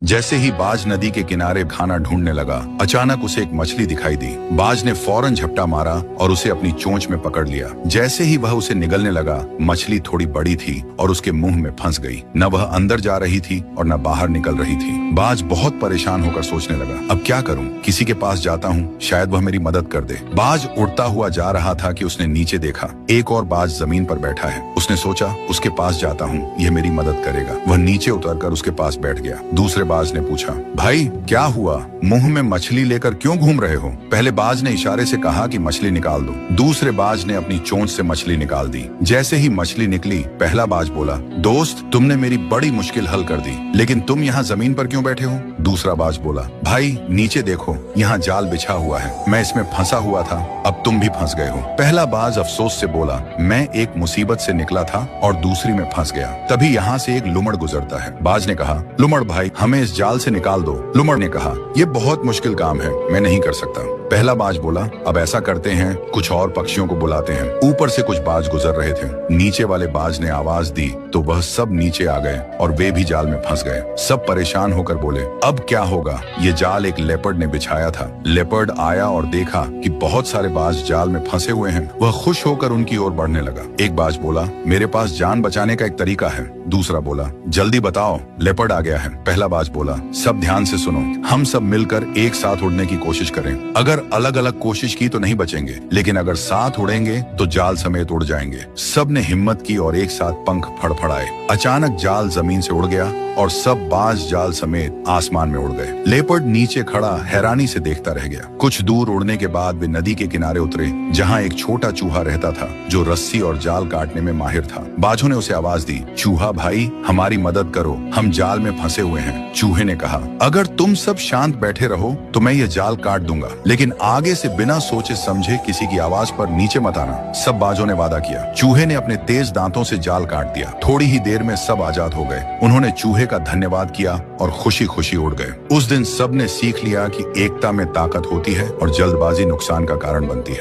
जैसे ही बाज नदी के किनारे खाना ढूंढने लगा, अचानक उसे एक मछली दिखाई दी। बाज ने फौरन झपटा मारा और उसे अपनी चोंच में पकड़ लिया। जैसे ही वह उसे निगलने लगा, मछली थोड़ी बड़ी थी और उसके मुंह में फंस गई। न वह अंदर जा रही थी और न बाहर निकल रही थी। बाज बहुत परेशान होकर सोचने लगा, अब क्या करूं? किसी के पास जाता हूं, शायद वह मेरी मदद कर दे। बाज उड़ता हुआ जा रहा था कि उसने नीचे देखा, एक और बाज जमीन पर बैठा है। उसने सोचा, उसके पास जाता हूँ, यह मेरी मदद करेगा। वह नीचे उतरकर उसके पास बैठ गया। दूसरे बाज ने पूछा, भाई क्या हुआ? मुंह में मछली लेकर क्यों घूम रहे हो? पहले बाज ने इशारे से कहा कि मछली निकाल दो। दूसरे बाज ने अपनी चोंच से मछली निकाल दी। जैसे ही मछली निकली, पहला बाज बोला, दोस्त, तुमने मेरी बड़ी मुश्किल हल कर दी, लेकिन तुम यहाँ जमीन पर क्यों बैठे हो? दूसरा बाज बोला, भाई नीचे देखो, यहाँ जाल बिछा हुआ है, मैं इसमें फंसा हुआ था, अब तुम भी फंस गए हो। पहला बाज अफसोस से बोला, मैं एक मुसीबत से निकला था और दूसरी में फंस गया। तभी यहाँ से एक लुमड़ गुजरता है। बाज ने कहा, लुमड़ भाई, हमें इस जाल से निकाल दो। लुमड़ ने कहा, ये बहुत मुश्किल काम है, मैं नहीं कर सकता। पहला बाज बोला, अब ऐसा करते हैं, कुछ और पक्षियों को बुलाते हैं। ऊपर से कुछ बाज गुजर रहे थे। नीचे वाले बाज ने आवाज दी तो वह सब नीचे आ गए और वे भी जाल में फंस गए। सब परेशान होकर बोले, अब क्या होगा? ये जाल एक लेपर्ड ने बिछाया था। लेपर्ड आया और देखा कि बहुत सारे बाज जाल में फंसे हुए हैं। वह खुश होकर उनकी ओर बढ़ने लगा। एक बाज बोला, मेरे पास जान बचाने का एक तरीका है। दूसरा बोला, जल्दी बताओ, लेपर्ड आ गया है। पहला बाज बोला, सब ध्यान से सुनो, हम सब मिलकर एक साथ उड़ने की कोशिश करें। अगर अलग अलग कोशिश की तो नहीं बचेंगे, लेकिन अगर साथ उड़ेंगे तो जाल समेत उड़ जाएंगे। सब ने हिम्मत की और एक साथ पंख फड़फड़ाए। अचानक जाल जमीन से उड़ गया और सब बाज जाल समेत आसमान में उड़ गए। लेपर्ड नीचे खड़ा हैरानी से देखता रह गया। कुछ दूर उड़ने के बाद वे नदी के किनारे उतरे, जहाँ एक छोटा चूहा रहता था जो रस्सी और जाल काटने में माहिर था। बाजों ने उसे आवाज दी, चूहा भाई, हमारी मदद करो, हम जाल में फंसे हुए हैं। चूहे ने कहा, अगर तुम सब शांत बैठे रहो तो मैं ये जाल काट दूंगा, लेकिन आगे से बिना सोचे समझे किसी की आवाज पर नीचे मत आना। सब बाजों ने वादा किया। चूहे ने अपने तेज दांतों से जाल काट दिया। थोड़ी ही देर में सब आजाद हो गए। उन्होंने चूहे का धन्यवाद किया और खुशी खुशी उड़ गए। उस दिन सब ने सीख लिया कि एकता में ताकत होती है और जल्दबाजी नुकसान का कारण बनती है।